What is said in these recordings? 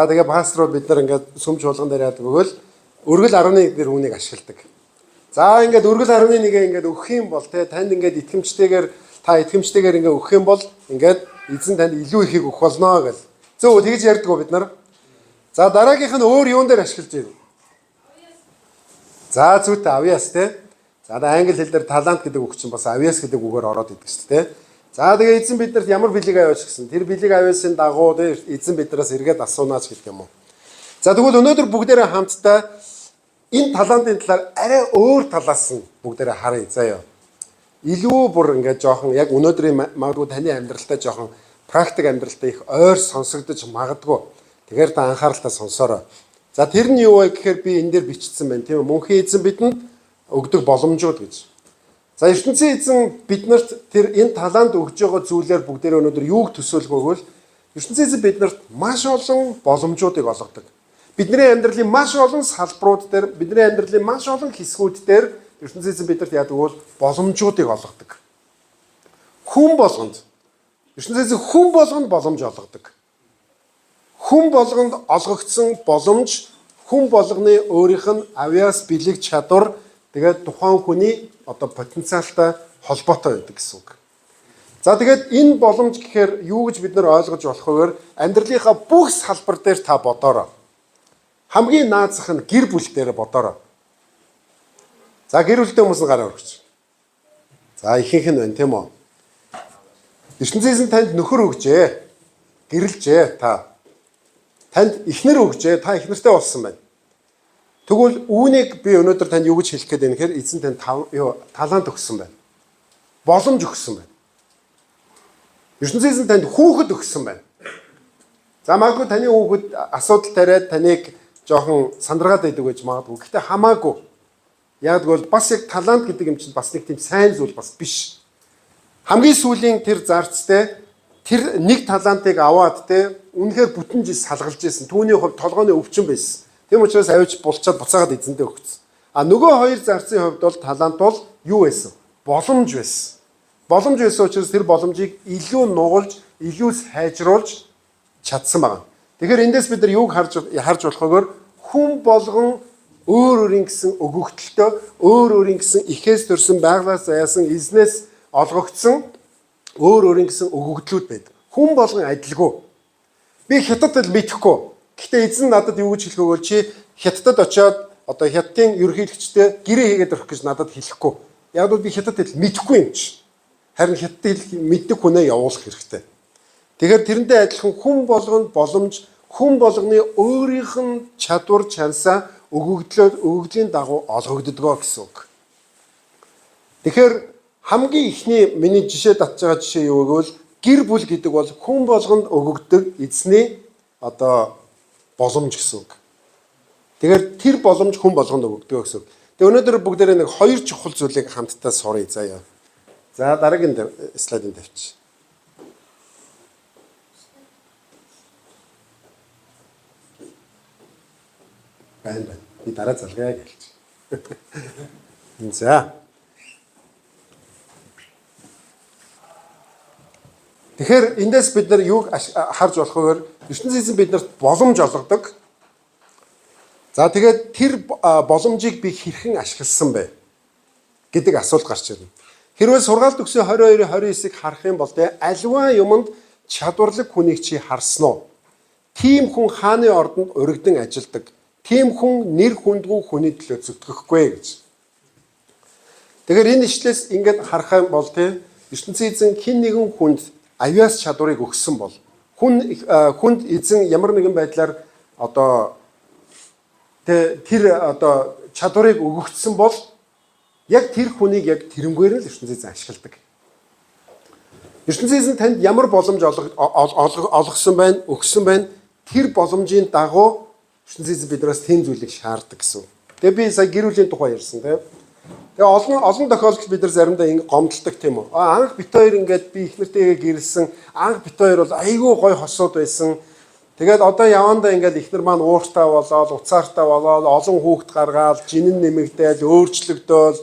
Тэгээ пасторууд бид нар ингээд сүмж болгон дээр яадаг өгөөл өргөл 11 дээр үүнийг ашигладаг. За ингээд өргөл 11-ийг ингээд өгөх юм бол танд ингээд итгэмжтэйгээр ингээд өгөх юм бол ингээд эзэн танд илүү ихийг өгөх болно гэл. Зөв тэгж ярьдаг уу бид нар? За дараагийнх нь өөр юун дээр ашиглаж байна? За зүйтэй авьяас те. За англи хэл дээр талант гэдэг үг чинь бас авьяас гэдэг үгээр ороод идэг шүү дээ. За тэгээ эзэн биднэрт ямар бэлэг авьяас гэсэн. Тэр бэлэг авьяасын дагуу эзэн биднээс эргээд асуунаач гэдэг юм уу. За тэгвэл өнөөдөр бүгдээрээ хамтдаа энэ талантын талаар арай өөр талаас нь бүгдээрээ харъя заяа. Илүү бүр ингээд жоохон яг өнөөдрийн магадгүй таны амьдралтай жоохон практик амьдралтай их ойр сонсогдож магадгүй. Тэгэхээр та анхааралтай сонсоорой. За тэр нь юу вэ гэхээр би энэ дээр бичсэн байна тийм үү? Мөнхийн эзэн бидэнд өгдөг боломжууд гэж. За ертөнцийн эзэн биднэрт тэр энэ талант өгж байгаа зүйлээр бүгдээрээ өнөөдөр юуг төсөөлөх вэ гэвэл ертөнцийн эзэн биднэрт маш олон боломжуудыг олгодог. Бидний амьдралын маш олон салбарууд дээр, бидний амьдралын маш олон хэсгүүд дээр ертөнцийн эзэн биднэрт яадаг бол боломжуудыг олгодог. Хүн болгонд ертөнцийн эзэн хүн болгонд боломж олгодог. Хүн болгонд олгогдсон боломж хүн болгоны өөрийнх нь авьяас, бэлэг, чадвар тэгээд тухайн хүний одоо потенциалтай холбоотой байдаг гэсэн үг. За тэгээд энэ боломж гэхээр юу гэж бид нар ойлгож болох вэ? Амьдралынхаа бүх салбар дээр та бодоорой. Хамгийн наазах нь гэр бүл дээр бодоорой. За гэр бүлтэй хүмүүс нь гараа өргөж. За ихэнх нь байна тийм үү? ертөнцийн эзэн танд нөхөр өгжээ. Гэрэлжээ та. Танд эхнэр өгжээ. Та эхнэртэй болсон байна. Тэгвэл үүнийг би өнөөдөр танд юу гэж хэлэх гээд байна гэхээр эзэн танд талант өгсөн байна. Боломж өгсөн байна. ертөнцийн эзэн танд хүүхэд өгсөн байна. За магадгүй таны хүүхэд асуудал тариад таныг жоохон сандраад байдаг гэж магадгүй. Гэхдээ хамаагүй. Яг бол бас яг талант гэдэг юм чинь бас нэг тийм сайн зүйл бас биш. Хамгийн сүүлийн тэр зарцтай тэр нэг талантыг аваад үнэхээр бүтэн жил салгалж ирсэн. Түүний хувьд толгойн өвчин байсан. Тийм учраас авиж булчаад буцаагаад эзэндээ өгсөн. А нөгөө хоёр зарцын хувьд бол талант бол юу байсан? Боломж байсан. Боломж байсан учраас тэр боломжийг илүү нугалж, илүү сайжруулж чадсан байна. Тэгэхээр эндээс бид нар юуг харж болох вэ? Хүн болгон өөр өөрийн гэсэн өгөгдөлтөө, өөр өөрийн гэсэн ихээс төрсэн байглаас заяасан эзнээс олгогдсон өөр өөрийн гэсэн өгөгдлүүд байдаг. Хүн болгон адилгүй. Би хятадд мэдэхгүй. Гэхдээ эзэн надад юу гэж хэлэх вэ? Чи хятадд очиод одоо хятадын ерөнхийлөгчтэй гэрээ хийгээд өрөх гэж надад хэлэхгүй. Яг бол би хятадд мэдэхгүй юм чи. Харин хятадд мэддэг хүнээ явуулах хэрэгтэй. Тэгэхээр тэрнтэй адилхан хүн болгонд боломж, хүн болгоны өөрийнх нь чадвар, чансаа өгөгдлийн дагуу олгогддгоо гэсэн үг. Тэгэхээр хамгийн ихний миний жишээ татж байгаа жишээ юу гэвэл гэр бүл гэдэг бол хүн болгонд өгөгдөг эзний одоо боломж гэсэн үг. Тэгэхээр тэр боломж хүн болгонд өгөгдөг гэсэн үг. Тэгээ өнөөдөр бүгдээрээ нэг хоёр чухал зүйлийг хамтдаа суръя заяа. За дараагийн слайдыг тавьчих. Байна. Би дараа залгая гэлж. За. Тэгэхээр эндээс бид нар юуг харж болох вэ? ертөнцийн эзэн биднэрт боломж олгодог. За тэгээд тэр боломжийг би хэрхэн ашигласан бэ гэдэг асуулт гарч ирнэ. Хэрвээ сургаалт өгсөн 22-29-ыг харах юм бол аливаа юмд чадварлаг хүнийг чи харсан уу? Тийм хүн хааны ордонд өргөдөн ажилдаг. Тийм хүн нэр хүндгүй хүний төлөө зүтгэхгүй гэж. Тэгэхээр энэ ишлээс ингээд харах юм бол ертөнцийн эзэн хэн нэгэн хүнд авьяас чадварыг өгсөн бол хүнд эзэн ямар нэгэн байдлаар одоо тэр одоо чадварыг өгөгдсөн бол яг тэр хүнийг яг тэрнгээр л ертөнцийн эзэн ашигладаг. ертөнцийн эзэн танд ямар боломж олгосон байна, өгсөн байна, тэр боломжийн дагуу ертөнцийн эзэн биднээс тийм зүйлийг шаарддаг гэсэн. Тэгээ би сая гэр бүлийн тухай ярьсан тийм. Тэгээ олон тохиолдолд бид нар заримдаа ингэ гомдолдог тийм үү. Анх бит хоёр ингээд би их нэртэйгээ гэрэлсэн. Анх бит хоёр бол айгүй гой хосууд байсан. Тэгээд одоо явандаа ингээд ихнэр маань ууртай болоод, уцаартай болоод, олон хүүхэд гаргаад, жинэн нэмэгдээл, өөрчлөгдөөл.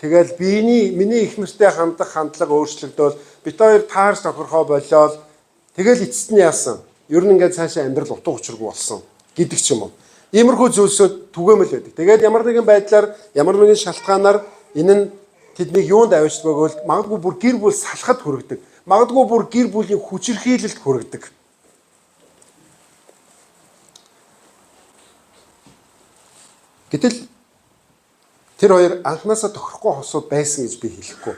Тэгэл миний ихнэртэй хандах хандлага өөрчлөгдөөл. Бит хоёр таарч тохирхоо болоод тэгэл эцэст нь яасан? ер нь ингээд цаашаа амьдрал утга учиргүй болсон гэдэг ч юм уу. Иймэрхүү зүйлсүүд түгээмэл байдаг. Тэгээд ямар нэгэн байдлаар, ямар нэгэн шалтгаанаар энэ нь тэднийг юунд авчдаг бол магадгүй бүр гэр бүл салахад хүргэдэг. Магадгүй бүр гэр бүлийн хүчирхийлэлд хүргэдэг. Гэтэл тэр хоёр анханасаа тохирохгүй хосууд байсан гэж би хэлэхгүй.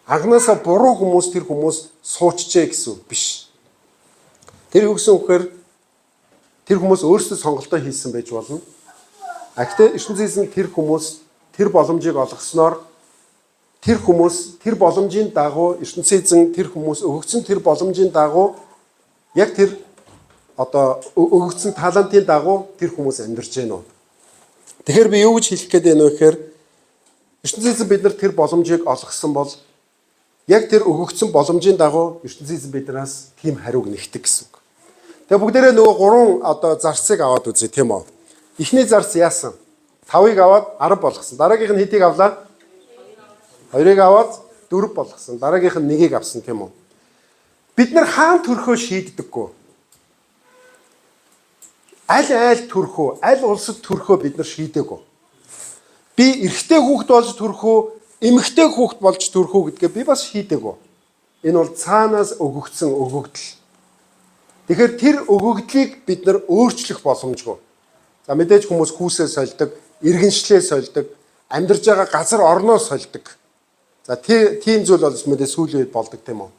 Анханасаа буруу хүмүүс тэр хүмүүс суучжээ гэсэн үг биш. Тэр юу гэсэн үгээр тэр хүмүүс өөрсдөө сонголтоо хийсэн байж болно. Гэхдээ ертөнцийн тэр хүмүүс тэр боломжийг олгосноор тэр хүмүүс тэр боломжийн дагуу ертөнцийн тэр хүмүүс өгөгдсөн тэр боломжийн дагуу яг тэр одоо өгөгдсөн талантын дагуу тэр хүмүүс амьдарч байна уу. Тэгэхээр би юу гэж хэлэх гээд байна вэ гэхээр ертөнцийн бид нар тэр боломжийг олгосон бол яг тэр өгөгдсөн боломжийн дагуу ертөнцийн биднээс тийм хариуг нэгтэг гэсэн үг. Тэгээ бүгдээрээ нөгөө гурван одоо зарцыг аваад үзье тийм үү. Эхний зарц яасан? 5-ыг аваад 10 болгосон. Дараагийнх нь хэдийг авлаа? 2-ыг аваад 4 болгосон. Дараагийнх нь 1-ийг авсан тийм үү. Бид нар хаан төрхөө шийддэггүй. Аль төрхөө, аль улсад төрхөө бид нар шийдээгүй. Би эрэгтэй хүүхэд болж төрхөө, эмэгтэй хүүхэд болж төрхөө гэдгээ би бас шийдээгүй. Энэ бол цаанаас өгөгдсөн өгөгдөл. Тэгэхээр тэр өгөгдлийг бид нар өөрчлөх боломжгүй. За мэдээж хүмүүс хүүсээ сольдог, иргэншлээ сольдог, амьдарж байгаа газар орноо сольдог. За тийм зүйл бол мэдээ сүүлийн үед болдог тийм үү.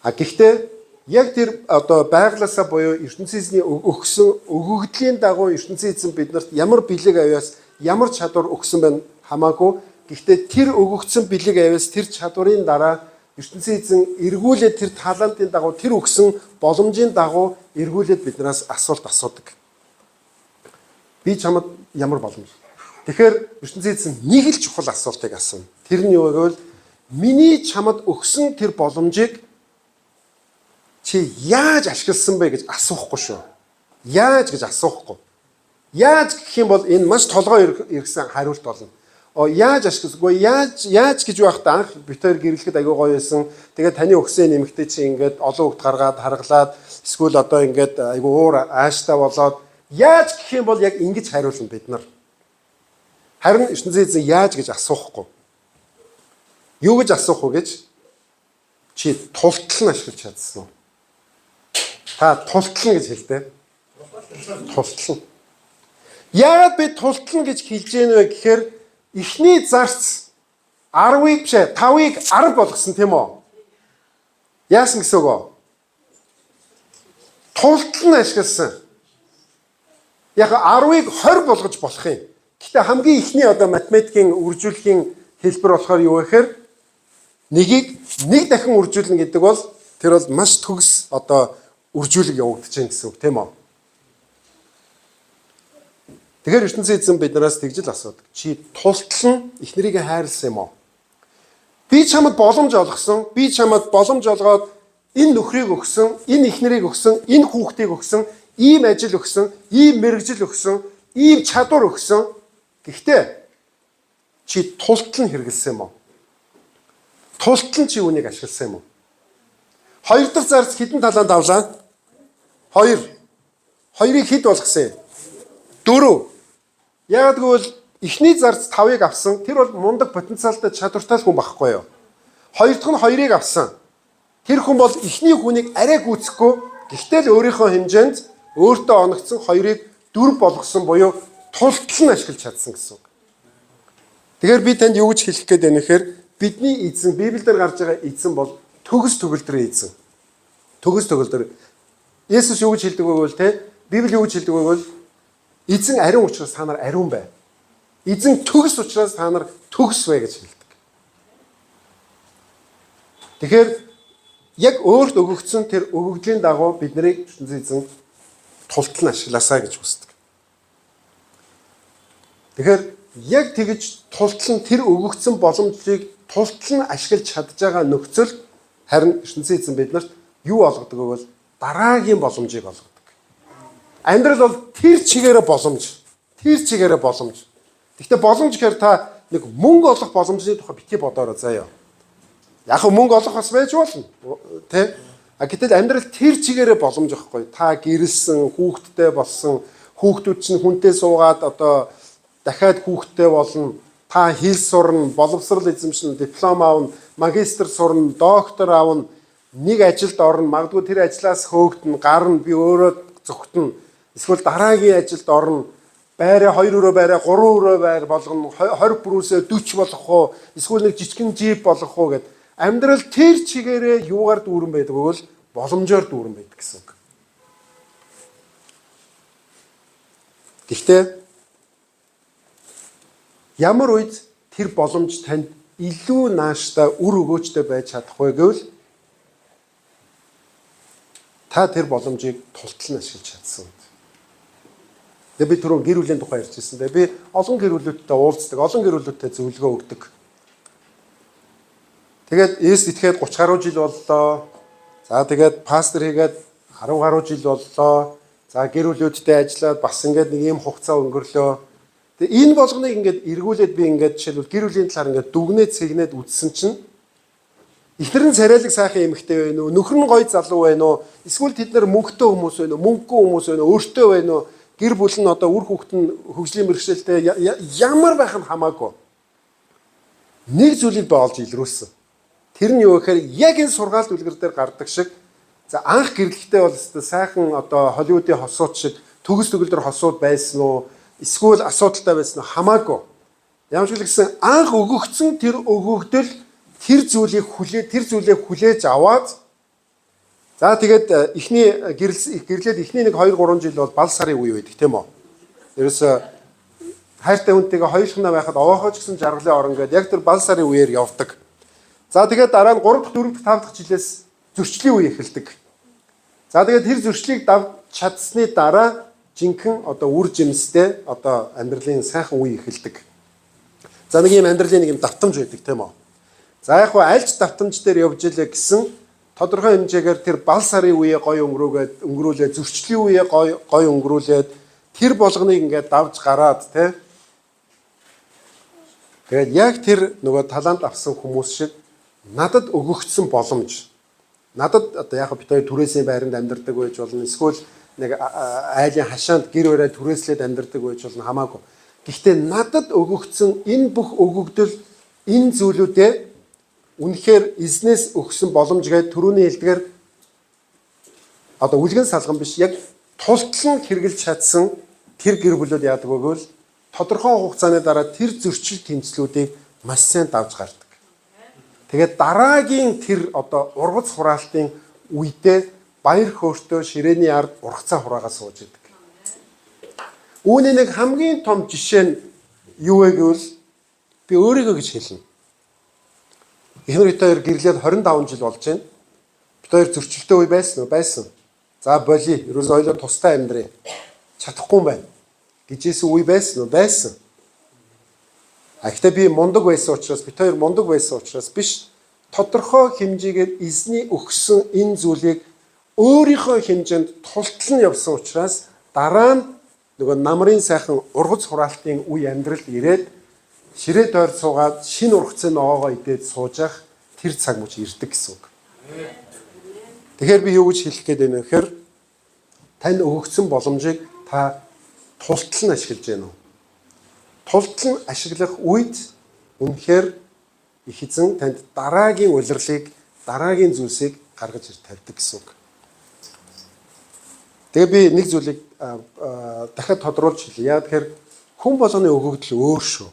Гэхдээ яг тэр одоо байглаасаа буюу ертөнцийн өгсөн өгөгдлийн дагуу ертөнцийн биднэрт ямар бэлэг авяас, ямар чадвар өгсөн байна хамаагүй. Гэхдээ тэр өгөгдсөн бэлэг авяас тэр чадварын дараа ертөнцийн эргүүлээд тэр талантын дагуу тэр өгсөн боломжийн дагуу эргүүлээд биднээс асуулт асуудаг. Би чамд ямар боломж? Тэгэхээр ертөнцийн нэг л чухал асуултыг асууна. Тэр нь юу гэвэл миний чамд өгсөн тэр боломжийг чи яаж ашигласан бэ гэж асуухгүй шүү. Яаж гэж асуухгүй. Яаж гэх юм бол энэ маш толгой иргсэн хариулт болно. Яаж ашигласгүй яаж гэж байхдаа анх битээр гэрлэхэд аягүй гоё байсан. Тэгээд таны өгсөн нэмэгтэй чи ингээд олон хөлт гаргаад харгалаад эсвэл одоо ингээд аягүй уур ааштай болоод яаж гэх юм бол яг ингэж хариулна бид нар. Харин ертөнцийн яаж гэж асуухгүй. Юу гэж асуух вэ гэж чи тултал нь ашиглаж чадсан уу? Та тултал гэж хэлдэг. Тултал. Яагаад би тултал гэж хэлж гэнэ вэ гэхээр эхний зарц 10-ыг биш 5-ыг 10 болгосон тийм үү? Яасан гэсэн үг вэ? Тултал нь ашигласан. Яг 10-ыг 20 болгож болох юм. Гэхдээ хамгийн ихний одоо математикийн үржүүлэхийн хэлбэр болохоор юу вэ гэхээр нэгийг нэг дахин үржүүлнэ гэдэг бол тэр бол маш төгс одоо үржүүлэг явагдаж байна гэсэн үг тийм үү? Тэгэхээр ертөнцийн эзэн биднээс тэгж л асуудаг. Чи тултал нь эхнэрийг хайрлсан юм уу? Би чамд боломж олгосон, би чамд боломж олгоод энэ нөхрийг өгсөн, энэ эхнэрийг өгсөн, энэ хүүхдийг өгсөн, ийм ажил өгсөн, ийм мэрэгжил өгсөн, ийм чадвар өгсөн. Гэхдээ чи тултал нь хэрэгэлсэн юм уу? Тултал нь чи үнийг ашигласан юм уу? Хоёр дахь зарц хэдэн талаанд авлаа? 2. 2-ыг хэд болгосон? 4. Яг гэвэл эхний зарц 5-ыг авсан. Тэр бол мундаг потенциалтай чадвартай хүн байхгүй юу? Хоёр дахь нь 2-ыг авсан. Тэр хүн бол эхний хүнийг арай гүйцэхгүй. Гэхдээ л өөрийнхөө хэмжээнд өөртөө оногдсон 2-ыг 4 болгосон буюу тултал нь ашиглаж чадсан гэсэн үг. Тэгэхээр би танд юу гэж хэлэх гээд байна гэхээр бидний эзэн Библиэлд гарч байгаа эзэн бол төгс төгөлдрийн эзэн. Төгс төгөлдөр. Есүс юу гэж хэлдэг вэ гэвэл те? Библи юу гэж хэлдэг вэ гэвэл эзэн ариун учраас та нар ариун бай. Эзэн төгс учраас та нар төгс бай гэж хэлдэг. Тэгэхээр яг өөрт өгөгдсөн тэр өгөгдлийн дагуу бид нарыг эзэн тултал нь ашигласаа гэж хүсдэг. Тэгэхээр яг тэгж тултал нь тэр өгөгдсөн боломжийг тултал нь ашиглаж чадж байгаа нөхцөл харин ертөнцийн эзэн биднэрт юу олгодог вэ гэвэл дараагийн боломжийг олгодог. Амьдрал бол тэр чигээрээ боломж. Тэр чигээрээ боломж. Гэхдээ боломж гэхээр та нэг мөнгө олох боломжны тухай битгий бодоорой заяа. Яг мөнгө олох бас байж болно. Тэ? Гэтэл амьдрал тэр чигээрээ боломж واخхой. Та гэрэлсэн, хүүхэдтэй болсон, хүүхдүүд чинь хүнтэй суугаад одоо дахиад хүүхэдтэй болно. Та хэл сурна, боловсрал эзэмшин, диплом авна, магистр сурна, доктор авна, нэг ажилд орно, магадгүй тэр ажлаас хөөгдөн, гарна, би өөрөө зөвхтөн. Эсвэл дараагийн ажилд орно. Байраа 2 өрөө байраа 3 өрөө байр болгоно, 20 бүрүүсээ 40 болох уу, эсвэл нэг жижигхэн жип болох уу гэд амьдрал тэр чигээрээ юугаар дүүрэн байдаг вэ? Боломжоор дүүрэн байдаг гэсэн үг. Гэхдээ ямар үед тэр боломж танд илүү нааштай үр өгөөжтэй байж чадах вэ гэвэл та тэр боломжийг тултал нь ашиглаж чадсан. Тэгээ би түрүү гэр бүлийн тухай ярьж ирсэн. Би олон гэр бүлүүдтэй уулздаг, олон гэр бүлүүдтэй зөвлөгөө өгдөг. Тэгээд Есүс итгэхэд 30 гаруй жил боллоо. За тэгээд пастор хийгээд 10 гаруй жил боллоо. За гэр бүлүүдтэй ажиллаад бас ингээд нэг юм хугацаа өнгөрлөө. Тэгээд энэ болгоныг ингээд эргүүлээд би ингээд жишээлбэл гэр бүлийн талаар ингээд дүгнээд цэгнээд үзсэн чинь эхнэр нь царайлаг сайхан эмэгтэй байна уу? Нөхөр нь гоё залуу байна уу? Эсвэл тэд нар мөнгөтэй хүмүүс байна уу? Мөнгөгүй хүмүүс байна уу? Өөртөө байна уу? Гэр бүл нь одоо үр хүүхэд нь хөгжлийн мэргэжилтэй ямар байх нь хамаагүй. Нэг зүйлийг би олж илрүүлсэн. Тэр нь юу гэхээр яг энэ сургаалт үлгэр дээр гардаг шиг за анх гэрлэхдээ бол сайхан одоо Холливуудын хосууд шиг төгс төгөлдөр хосууд байсан уу? Эсвэл асуудалтай байсан уу? Хамаагүй. Ямар ч гэсэн анх өгөгдсөн тэр өгөгдөл тэр зүйлийг хүлээж аваад за тэгээд эхний гэрлээд эхний нэг 2 3 жил бол бал сарын үе байдаг тийм үү. Ерөөсө хайртай хүнтэйгээ хоёулахна байхад овоохооч гэсэн жаргалын орон гэдэг яг тэр бал сарын үеэр явдаг. За тэгээд дараа нь 3 дахь 4 дахь 5 дахь жилээс зөрчлийн үе эхэлдэг. За тэгээд тэр зөрчлийг давж чадсны дараа жинхэнэ одоо үр жимстэй одоо амьдралын сайхан үе эхэлдэг. За нэг юм амьдралын нэг юм давтамж байдаг тийм үү. За яг хөө альж давтамж дээр явж илээ гэсэн тодорхой хэмжээгээр тэр бал сарын үеэ гоё өнгөрүүлээд зөрчлийн үеэ гоё өнгөрүүлээд тэр болгоныг ингээд давж гараад тий. Тэгээд яг тэр нөгөө талант авсан хүмүүс шиг надад өгөгдсөн боломж. Надад одоо яг бид хоёр түрээсийн байранд амьдардаг байж болно. Эсвэл нэг айлын хашаанд гэр бариад түрээслээд амьдардаг байж болно хамаагүй. Гэхдээ надад өгөгдсөн энэ бүх өгөгдөл энэ зүйлүүдээ үнэхээр эзнээс өгсөн боломж гэдэг түрүүний хэлдгээр одоо үлгэн салган биш яг тултлан хэрэгжилж чадсан тэр гэр бүлүүд яадаг вэ гэвэл тодорхой хугацааны дараа тэр зөрчил тэмцлүүдийг маш сайн давж гардаг. Тэгээд дараагийн тэр одоо ургац хураалтын үедээ баяр хөөртэй ширээний ард ургацаа хураагаа сууж идэг. Үүний нэг хамгийн том жишээ нь юу вэ гэвэл би өөрийгөө гэж хэлнэ. Эхнэр бид хоёр гэрлээд 25 жил болж байна. Бид хоёр зөрчилтэй үе байсан уу? Байсан. За боли. Ерөөсөө хоёулаа тустай амьдрээ. Чадахгүй юм байна. Гэжээс үе байсан уу? Байсан. Гэхдээ би мундаг байсан учраас бид хоёр мундаг байсан учраас биш. Тодорхой хэмжээгээр эзний өгсөн энэ зүйлийг өөрийнхөө хэмжээнд тултлан явсан учраас дараа нь нөгөө намрын сайхан ургац хураалтын үе амьдралд ирээд ширээ дойр суугаад шинэ ургацын ногоогоо идээд сууж явах тэр цаг мөч ирдэг гэсэн үг. Тэгэхээр би юу гэж хэлэх гээд байна вэ гэхээр танд өгөгдсөн боломжийг та тултал нь ашиглаж байна уу? Тултал нь ашиглах үед үнэхээр их эзэн танд дараагийн улирлыг, дараагийн зүйлсийг гаргаж ир тавьдаг гэсэн үг. Тэгээ би нэг зүйлийг дахиад тодруулж хэлье. Яагаад тэгэхээр хүн болгоны өгөгдөл өөр шүү.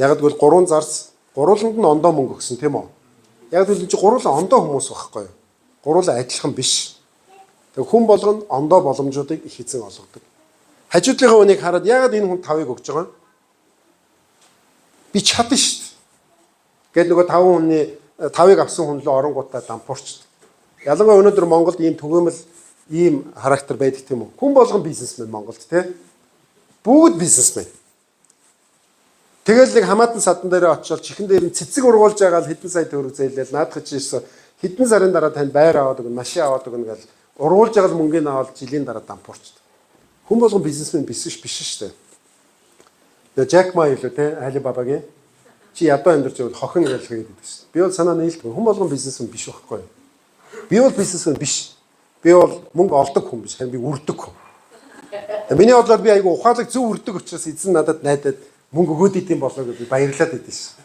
Яг гэвэл 3 зарц гурууланд нь ондоо мөнгө өгсөн тийм үү? Яг гэвэл чи гуруула ондоо хүмүүс байхгүй юу? Гуруула адилхан биш. Тэг хүн болгоно ондоо боломжуудыг их эзэн олгодог. Хажуудлынхаа үнийг хараад яагаад энэ хүн 5-ыг өгч байгаа юм? Би чадна шүү дээ. Гэтэл нөгөө 5 хүний 5-ыг авсан хүн лөө оронгуудаа дампуурчдаг. Ялангуяа өнөөдөр Монголд ийм түгээмэл ийм характер байдаг тийм үү? Хүн болгон бизнесмен Монголд тийм. Бүгд бизнесмен. Тэгэл нэг хамаатан садан дээр очиод чихэн дээр нь цэцэг ургуулж байгаа л хэдэн сая төгрөг зээлэл наадах гэж ирсэн. Хэдэн сарын дараа танд байр аваад өгнө, машин аваад өгнө гэж ургуулж байгаа л мөнгөний аваад жилийн дараа дампуурчдаг. Хүн болгон бизнесмен биш шүү дээ. Тэгээ Жак Ма юу те Алибабагийн чи ядуу амьдарч байвал хохин ялгаа гэдэг шүү дээ. Би бол санаа нийлдэг. Хүн болгон бизнесмен биш байхгүй юу? Би бол бизнесмен биш. Би бол мөнгө олдог хүн биш, харин би үрдэг хүн. Миний бодлоор би айгу ухаалаг зөв үрдэг учраас эзэн надад найдаад мөнгө өгөөд идэм болоо гэж би баярлаад идэв ш.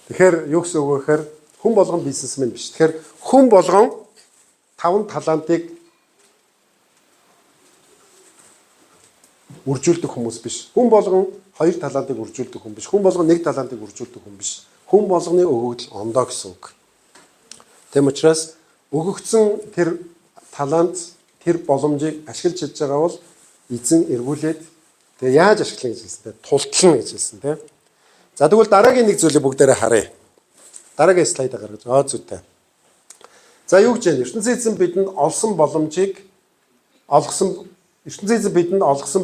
Тэгэхээр юу гэсэн үг вэ гэхээр хүн болгон бизнесмен биш. Тэгэхээр хүн болгон 5 талантыг үржүүлдэг хүмүүс биш. Хүн болгон 2 талантыг үржүүлдэг хүн биш. Хүн болгон 1 талантыг үржүүлдэг хүн биш. Хүн болгоны өгөгдөл ондоо гэсэн үг. Тэм учраас өгөгдсөн тэр талант, тэр боломжийг ашиглаж чадж байгаа бол эзэн эргүүлээд тэгээ яаж ашиглах гэж хэлсэн те тултлана гэж хэлсэн те. За тэгвэл дараагийн нэг зүйлийг бүгдээрээ харъя. Дараагийн слайдаа гаргаж зүйтэй. За юу гэж вэ? ертөнцийн эзэн бидэнд олсон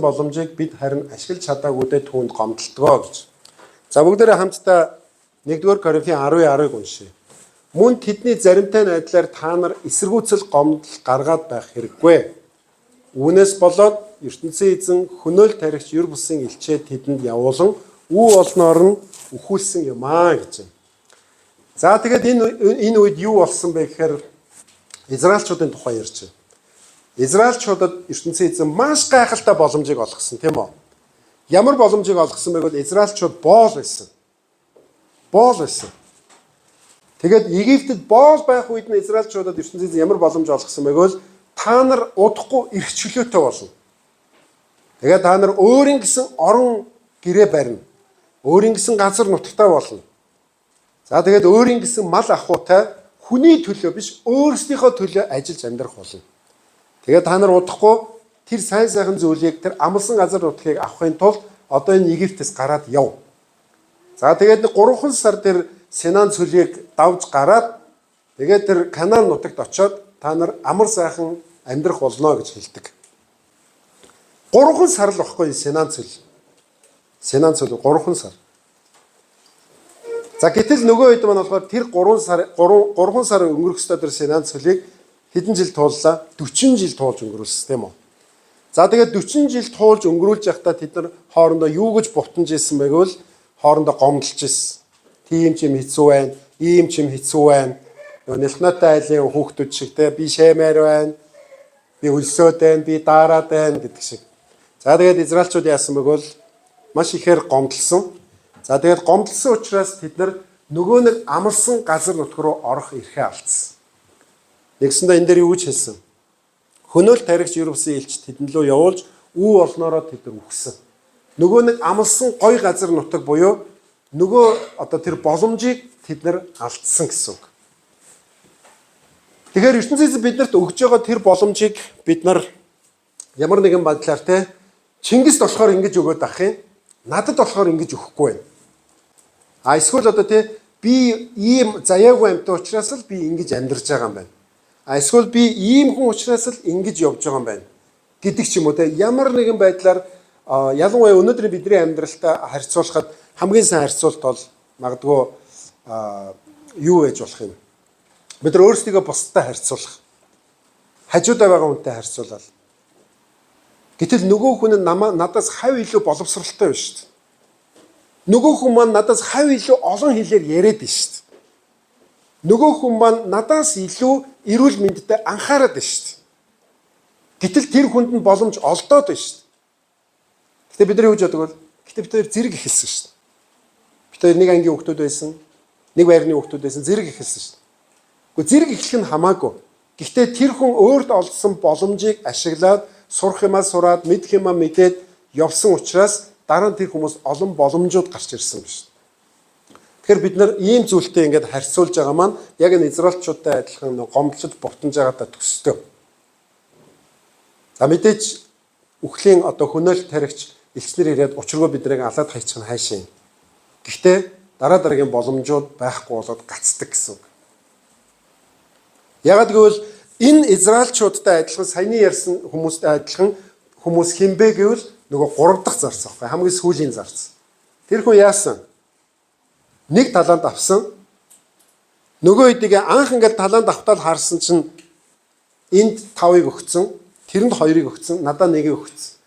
боломжийг бид харин ашиглаж чадаагүйдээ түүнд гомдолтгоо гэж. За бүгдээрээ хамтдаа 1-р Коринфын 10:10-ыг уншъя. Мөн тэдний заримтай найдлаар та нар эсэргүүцэл гомдол гаргаад байх хэрэггүй. Үүнээс болоод ертөнцийн эзэн хөнөөл тарихч юр бусын илчээ тэдэнд явуулан үү олноор нь өхүүлсэн юм аа гэж. За тэгээд энэ үед юу болсон бэ гэхээр Израильчуудын тухай ярьж байна. Израильчуудад ертөнцийн эзэн маш гайхалтай боломжийг олгосон тийм үү? Ямар боломжийг олгосон бэ гэвэл Израильчууд боол байсан. Тэгээд Египтэд боол байх үед нь Израильчуудад ертөнцийн эзэн ямар боломж олгосон бэ гэвэл та нар удахгүй эрх чөлөөтэй болно. Тэгээд та нар өөрийн гэсэн орон гэрээ барина. Өөрийн гэсэн газар нутагтай болно. За тэгээд өөрийн гэсэн мал ахуйтай хүний төлөө биш өөрсдийнхөө төлөө ажиллаж амьдрах болно. Тэгээд та нар удахгүй тэр сайн сайхан зүйлийг тэр амлсан газар нутгийг авахын тулд одоо энэ Египтээс гараад яв. За тэгээд 3 сар тэр Синан цөлийг давж гараад тэгээд тэр Канаан нутагт очиод та нар амар сайхан амьдрах болно гэж хэлдэг. 3 сар л баггүй Синан цөл. Синан цөл 3 сар. За гэтэл нөгөө хэд маань болохоор тэр 3 сар өнгөрөх ёстой тэр Синан цөлийг хэдэн жил тууллаа? 40 жил туулж өнгөрүүлсэн тийм үү? За тэгээд 40 жил туулж өнгөрүүлж байхдаа тэд нар хоорондоо юу гэж бутанж ирсэн бэ гэвэл хоорондоо гомдолж ирсэн. Тийм ч юм хэцүү байна, ийм ч юм хэцүү байна. Нэлхнаатай айлын хүүхдүүд шиг те би шаймаар байна. Би өлсөөд байна, би дараад байна гэдэг шиг. За тэгээд Израильчууд яасан бэ гэвэл маш ихээр гомдлсон. За тэгээд гомдлсон учраас тэд нар нөгөө нэг амлсан газар нутг руу орох эрхээ алдсан. Нэгсэндээ энэ дээр юу гэж хэлсэн? Хөнөөл тарихч Юрбсын элч тэдэнд лөө явуулж үү олноороо тэд нар үхсэн. Нөгөө нэг амлсан гой газар нутаг буюу нөгөө одоо тэр боломжийг тэд нар алдсан гэсэн үг. Тэгэхээр ертөнцийн эзэн биднэрт өгж байгаа тэр боломжийг бид нар ямар нэгэн байдлаар те Чингисд болохоор ингэж өгөөд ах юм. Надад болохоор ингэж өгөхгүй байна. А эсвэл одоо те би ийм заяагүй амьтан учраас л би ингэж амьдарч байгаа юм байна. А эсвэл би ийм хүн учраас л ингэж явж байгаа юм байна. Гэдэг ч юм уу те ямар нэгэн байдлаар ялангуяа өнөөдрийн бидний амьдралтай харьцуулахад хамгийн сайн харьцуулт бол магадгүй юу байж болох юм. Бид нар өөрсдийгөө бусдад харьцуулах. Хажуудаа байгаа хүнтэй харьцуулаад. Гэтэл нөгөө хүн нь надаас хав илүү боловсралтай байна шүү дээ. Нөгөө хүн маань надаас хав илүү олон хэлээр яриад байна шүү дээ. Нөгөө хүн маань надаас илүү эрүүл мэндэд анхаарад байна шүү дээ. Гэтэл тэр хүнд нь боломж олдоод байна шүү дээ. Гэтэ бид нар юу гэж боддог бол гэтэ бид нар зэрэг эхэлсэн шүү дээ. Бид нар нэг ангийн хүүхдүүд байсан, нэг байрны хүүхдүүд байсан, зэрэг эхэлсэн шүү дээ. Гэхдээ зэрэг эхлэх нь хамаагүй. Гэхдээ тэр хүн өөрт олдсон боломжийг ашиглаад сурах юмаа сураад, мэдэх юмаа мэдээд явсан учраас дараа нь тэр хүмүүс олон боломжууд гарч ирсэн байна шүү дээ. Тэгэхээр бид нар ийм зүйлтэй ингээд харьцуулж байгаа маань яг энэ израильчуудтай адилхан гомдлож бутанж байгаадаа төстэй. За мэдээж үхлийн одоо хөнөөл тарихч элчнэр ирээд учиргүй биднийг алаад хайчих нь хайшин. Гэхдээ дараа дараагийн боломжууд байхгүй болоод гацдаг гэсэн үг. Ягаад гэвэл энэ израильчуудтай адилхан саяны ярьсан хүмүүстэй адилхан хүмүүс хинбэ гэвэл нөгөө 3 дахь зарц аахгүй хамгийн сүүлийн зарц. Тэр хүн яасан? Нэг талант авсан. Нөгөө хэдийг анх ингээд талант автал харсан чинь энд 5-ыг өгцөн, тэрэнд 2-ыг өгцөн, надад 1-ийг өгцөн.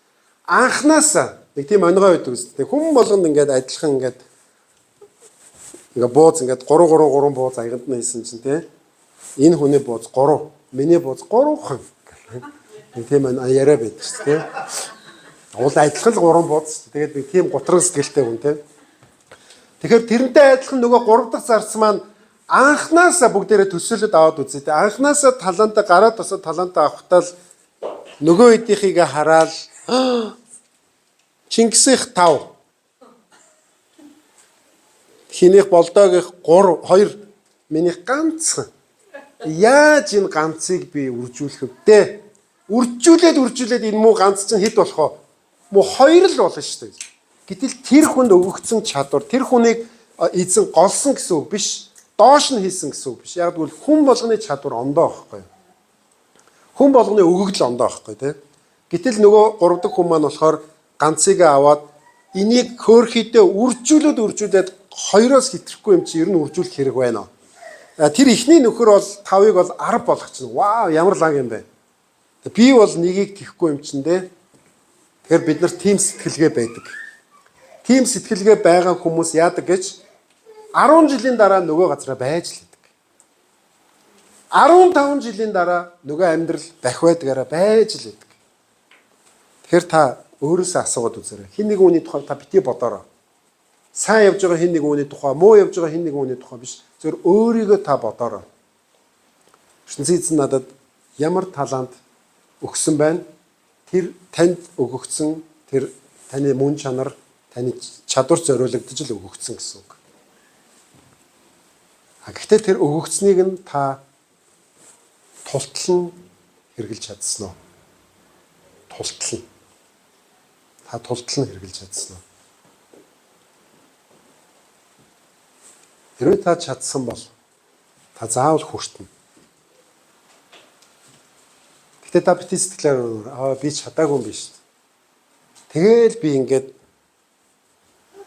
Анхнаасаа нэг тийм онгой байдаг үстэй. Хүн болгонд ингээд адилхан ингээд Ингээ бууз ингээд 3 бууз аяганд нь хийсэн чинь те. Энэ хүний бууз 3, миний бууз 3хан. Нэг тийм яриа байдаг шүү дээ. Уул адилхан л 3 бууз. Тэгээд нэг тийм гутран сэтгэлтэй хүн те. Тэгэхээр тэрнтэй адилхан нөгөө 3 дахь зарц маань анханасаа бүгдээрээ төсөөлөд аваад үзье. Анханасаа талантаа гараад тосоо талантаа авахтаа л нөгөө хэдийнхийг хараад Чингисийнх 5 хинийх болдоогийнх 3 2 минийх ганцхан. Яаж энэ ганцыг би үржүүлэх вэ? Үржүүлээд энэ муу ганц чинь хэд болох вэ? Муу 2 л болно шүү дээ. Гэтэл тэр хүнд өгөгдсөн чадвар, тэр хүнийг эзэн голсон гэсэн үг биш, доош нь хийсэн гэсэн үг биш. Яг тэгвэл хүн болгоны чадвар ондоо байхгүй юу? Хүн болгоны өгөгдөл ондоо байхгүй тий. Гэтэл нөгөө 3 дахь хүн маань болохоор ганцыг аваад энийг хөөрхийдээ үржүүлээд 2-оос хэтрэхгүй юм чи ер нь үржүүлэх хэрэг байна. Тэр ихний нөхөр бол 5-ыг бол 10 болгочихно. Вау, ямар лаг юм бэ? Би бол нэгийг тэхгүй юм чин дээ. Тэгэхээр бид нар тийм сэтгэлгээ байдаг. Тийм сэтгэлгээ байгаа хүмүүс яадаг гэж 10 жилийн дараа нөгөө газараа байж л идэг. 15 жилийн дараа нөгөө амьдрал дахиадгаараа байж л идэг. Тэгэхээр та өөрөөсөө асуугаад үзээрэй. Хин нэг хүний тухай та бити бодоорой. Сайн явж байгаа хин нэг хүний тухай, муу явж байгаа хин нэг хүний тухай биш. Зөвхөн өөрийгөө та бодоорой. ертөнцийн эзэн надад ямар талант өгсөн байна? Тэр танд өгөгдсөн тэр таны мөн чанар, таны чадвар зориулагдаж л өгөгдсөн гэсэн үг. Гэхдээ тэр өгөгдснийг нь та тултлан хэрэгжилж чадсан уу? Тултлан. Та тултлан хэрэгжилж чадсан уу? Хэрвээ та чадсан бол та заавал хүртэнэ. Гэтэ та бити сэтгэлээр би чадаагүй юм биш. Тэгэл би ингээд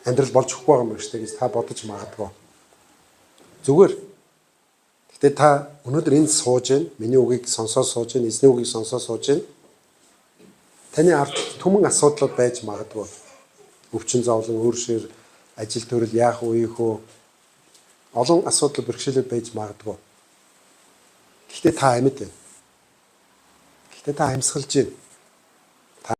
амьдрал болж өгөхгүй байгаа юм байна шүү дээ гэж та бодож магадгүй. Зүгээр. Гэтэ та өнөөдөр энд сууж байна. Миний үгийг сонсоод сууж байна. Эзний үгийг сонсоод сууж байна. Таны ард түмэн асуудлууд байж магадгүй. Өвчин зовлон, өөршөр, ажил төрөл яах вэ хөө олон асуудал бэрхшээлүүд байж магадгүй. Гэхдээ та амьд байна. Гэхдээ та амьсгалж байна.